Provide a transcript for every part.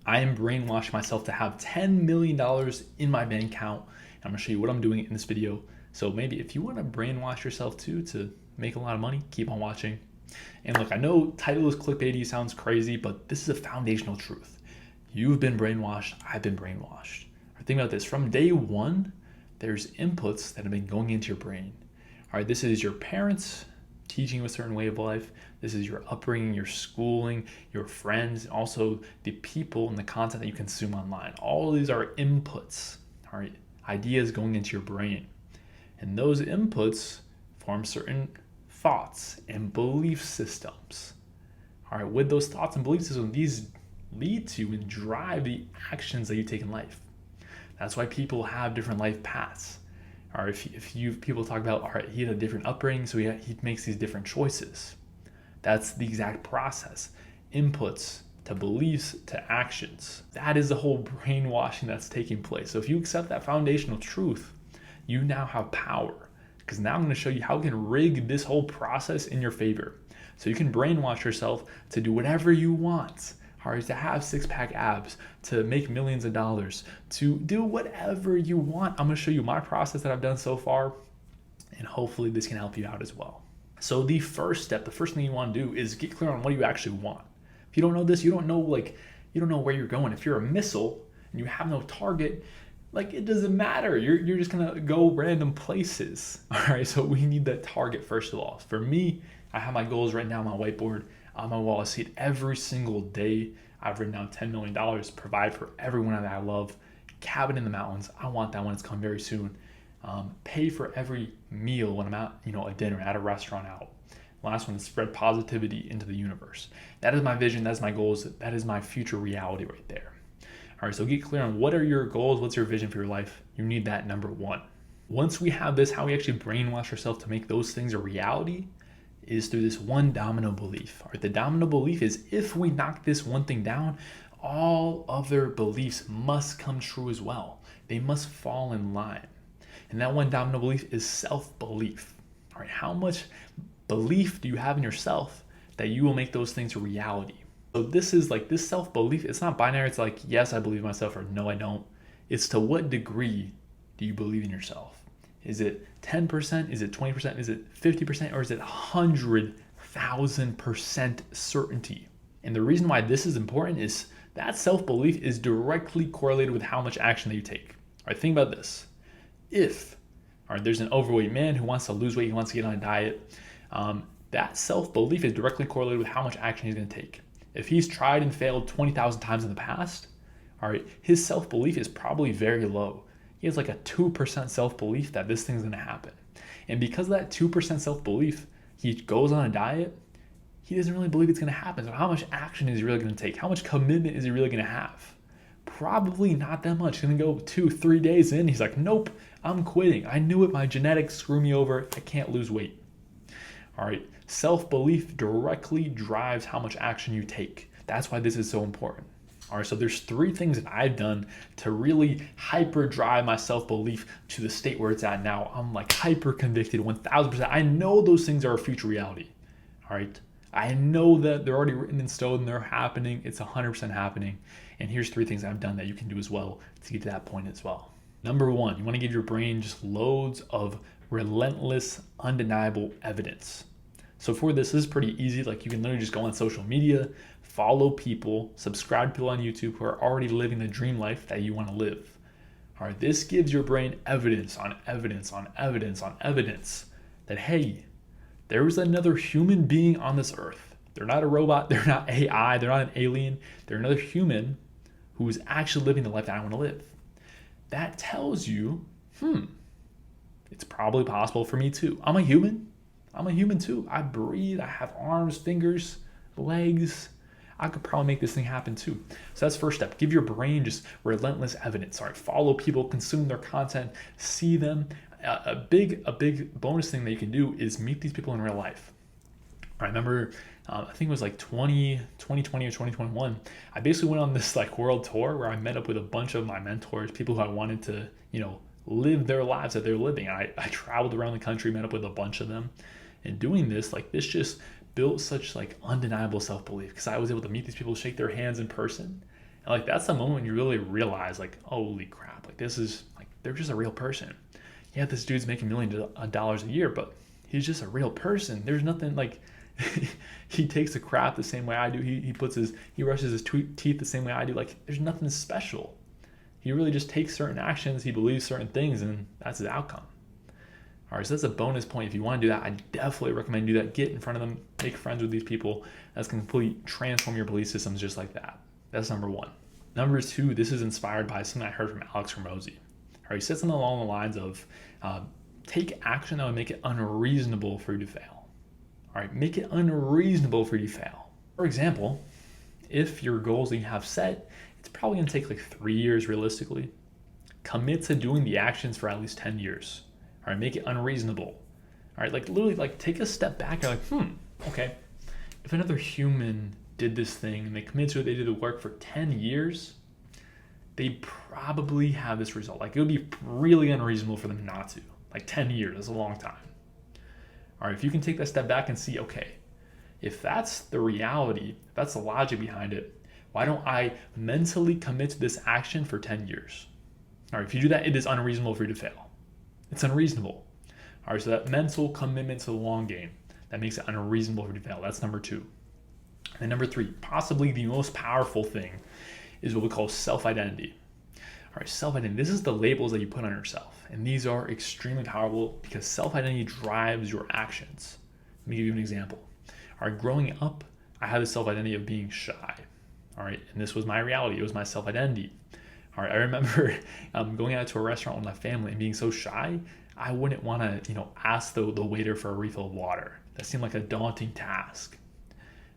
I am brainwashing myself to have $10 million in my bank account. And I'm gonna show you what I'm doing in this video. So maybe if you wanna brainwash yourself too to make a lot of money, keep on watching. And look, I know title is clickbaity, sounds crazy, but this is a foundational truth. You've been brainwashed, I've been brainwashed. Think about this, from day one, there's inputs that have been going into your brain. All right, this is your parents teaching you a certain way of life. This is your upbringing, your schooling, your friends, and also the people and the content that you consume online. All of these are inputs, all right, ideas going into your brain. And those inputs form certain thoughts and belief systems. All right, with those thoughts and belief systems, these lead to and drive the actions that you take in life. That's why people have different life paths. Or if people talk about, all right, he had a different upbringing, so he makes these different choices. That's the exact process. Inputs to beliefs to actions. That is the whole brainwashing that's taking place. So if you accept that foundational truth, you now have power. Because now I'm going to show you how you can rig this whole process in your favor. So you can brainwash yourself to do whatever you want. Or to have six-pack abs, to make millions of dollars, to do whatever you want. I'm gonna show you my process that I've done so far, and hopefully this can help you out as well. So the first step, the first thing you wanna do is get clear on what you actually want. If you don't know this, you don't know where you're going. If you're a missile and you have no target, it doesn't matter. You're just gonna go random places. All right, so we need that target first of all. For me, I have my goals right now on my whiteboard. On my wall, I see it every single day. I've written down $10 million, provide for everyone that I love, cabin in the mountains. I want that when it's coming very soon. Pay for every meal when I'm out, a dinner, at a restaurant out. Last one is spread positivity into the universe. That is my vision. That's my goals. That is my future reality right there. All right, so get clear on what are your goals? What's your vision for your life? You need that number one. Once we have this, how we actually brainwash ourselves to make those things a reality is through this one domino belief. All right, the domino belief is if we knock this one thing down, all other beliefs must come true as well. They must fall in line. And that one domino belief is self-belief. All right, how much belief do you have in yourself that you will make those things a reality? So this is this self-belief, it's not binary. It's yes, I believe in myself, or no, I don't. It's to what degree do you believe in yourself? Is it 10%? Is it 20%? Is it 50%? Or is it 100,000% certainty? And the reason why this is important is that self-belief is directly correlated with how much action that you take. All right, think about this. If there's an overweight man who wants to lose weight, he wants to get on a diet, that self-belief is directly correlated with how much action he's going to take. If he's tried and failed 20,000 times in the past, all right, his self-belief is probably very low. He has a 2% self-belief that this thing's gonna happen. And because of that 2% self-belief, he goes on a diet, he doesn't really believe it's gonna happen. So how much action is he really gonna take? How much commitment is he really gonna have? Probably not that much. He's gonna go 2-3 days in, he's like, nope, I'm quitting. I knew it, my genetics screw me over, I can't lose weight. All right, self-belief directly drives how much action you take. That's why this is so important. All right, so there's 3 things that I've done to really hyper drive my self-belief to the state where it's at now. I'm hyper convicted, 1000%. I know those things are a future reality. All right, I know that they're already written in stone, they're happening, it's 100% happening. And here's 3 things I've done that you can do as well to get to that point as well. Number 1, you wanna give your brain just loads of relentless, undeniable evidence. So for this is pretty easy. You can literally just go on social media, follow people, subscribe to people on YouTube who are already living the dream life that you want to live. All right, this gives your brain evidence on evidence on evidence on evidence that, hey, there was another human being on this earth. They're not a robot, they're not AI, they're not an alien, they're another human who is actually living the life that I want to live. That tells you, it's probably possible for me too. I'm a human too. I breathe, I have arms, fingers, legs. I could probably make this thing happen too. So that's first step. Give your brain just relentless evidence. All right, follow people, consume their content, see them. A big bonus thing that you can do is meet these people in real life. I remember, I think it was 2020 or 2021. I basically went on this world tour where I met up with a bunch of my mentors, people who I wanted to, live their lives that they're living. I traveled around the country, met up with a bunch of them. And doing this, this just built such undeniable self-belief because I was able to meet these people, shake their hands in person. And like that's the moment when you really realize like, holy crap, like this is like they're just a real person. Yeah, this dude's making millions of dollars a year, but he's just a real person. There's nothing like he takes a crap the same way I do. He brushes his teeth the same way I do. Like there's nothing special. He really just takes certain actions, he believes certain things, and that's his outcome. All right, so that's a bonus point. If you want to do that, I definitely recommend do that. Get in front of them, make friends with these people. That's going to completely transform your belief systems just like that. That's number one. Number two, this is inspired by something I heard from Alex Hormozi. All right, he said something along the lines of, take action that would make it unreasonable for you to fail. All right, make it unreasonable for you to fail. For example, if your goals that you have set, it's probably going to take like 3 years realistically. Commit to doing the actions for at least 10 years. All right, make it unreasonable. All right, like literally like take a step back and like, okay, if another human did this thing and they committed to it, they did the work for 10 years, they probably have this result. Like it would be really unreasonable for them not to. Like 10 years is a long time. All right, if you can take that step back and see, okay, if that's the reality, if that's the logic behind it, why don't I mentally commit to this action for 10 years? All right, if you do that, it is unreasonable for you to fail. It's unreasonable. All right, so that mental commitment to the long game, that makes it unreasonable for you to fail. That's number two. And number three, possibly the most powerful thing is what we call self-identity. All right, self-identity, this is the labels that you put on yourself. And these are extremely powerful because self-identity drives your actions. Let me give you an example. All right, growing up, I had the self-identity of being shy. All right, and this was my reality. It was my self-identity. All right, I remember going out to a restaurant with my family and being so shy, I wouldn't want to, ask the waiter for a refill of water. That seemed like a daunting task.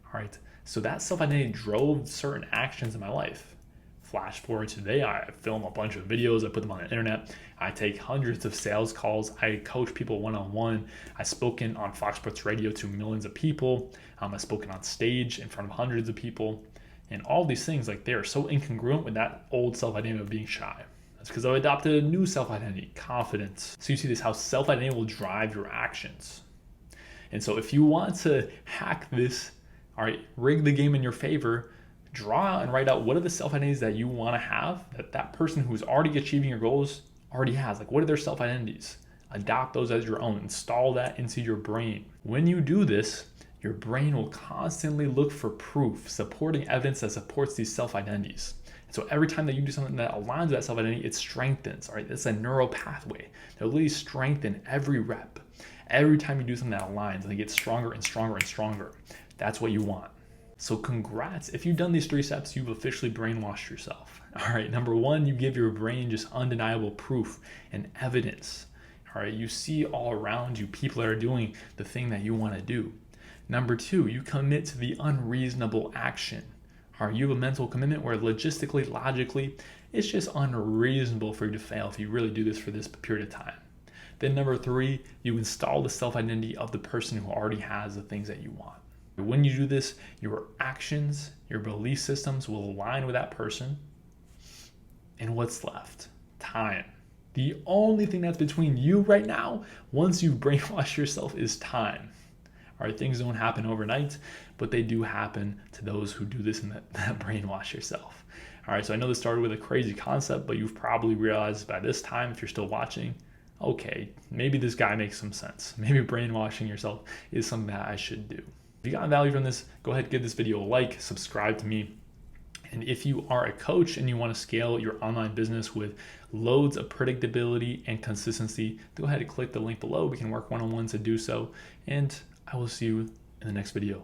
All right, so that self-identity drove certain actions in my life. Flash forward to today, I film a bunch of videos, I put them on the internet, I take hundreds of sales calls, I coach people one-on-one, I've spoken on Fox Sports Radio to millions of people, I've spoken on stage in front of hundreds of people, and all these things, like they are so incongruent with that old self-identity of being shy. That's because I've adopted a new self-identity, confidence. So you see this, how self-identity will drive your actions. And so if you want to hack this, all right, rig the game in your favor, draw out and write out what are the self-identities that you want to have that person who's already achieving your goals already has. Like what are their self-identities? Adopt those as your own. Install that into your brain. When you do this, your brain will constantly look for proof, supporting evidence that supports these self-identities. And so every time that you do something that aligns with that self-identity, it strengthens, all right? It's a neural pathway. They'll really strengthen every rep. Every time you do something that aligns, and it gets stronger and stronger and stronger. That's what you want. So congrats. If you've done these 3 steps, you've officially brainwashed yourself. All right, number one, you give your brain just undeniable proof and evidence. All right, you see all around you people that are doing the thing that you want to do. Number two, you commit to the unreasonable action. All right, you have a mental commitment where logistically, logically, it's just unreasonable for you to fail if you really do this for this period of time. Then number three, you install the self-identity of the person who already has the things that you want. When you do this, your actions, your belief systems will align with that person. And what's left? Time. The only thing that's between you right now, once you've brainwashed yourself, is time. All right, things don't happen overnight, but they do happen to those who do this and that brainwash yourself. All right, so I know this started with a crazy concept, but you've probably realized by this time, if you're still watching, okay, maybe this guy makes some sense. Maybe brainwashing yourself is something that I should do. If you got value from this, go ahead, give this video a like, subscribe to me. And if you are a coach and you want to scale your online business with loads of predictability and consistency, go ahead and click the link below. We can work one-on-one to do so. And I will see you in the next video.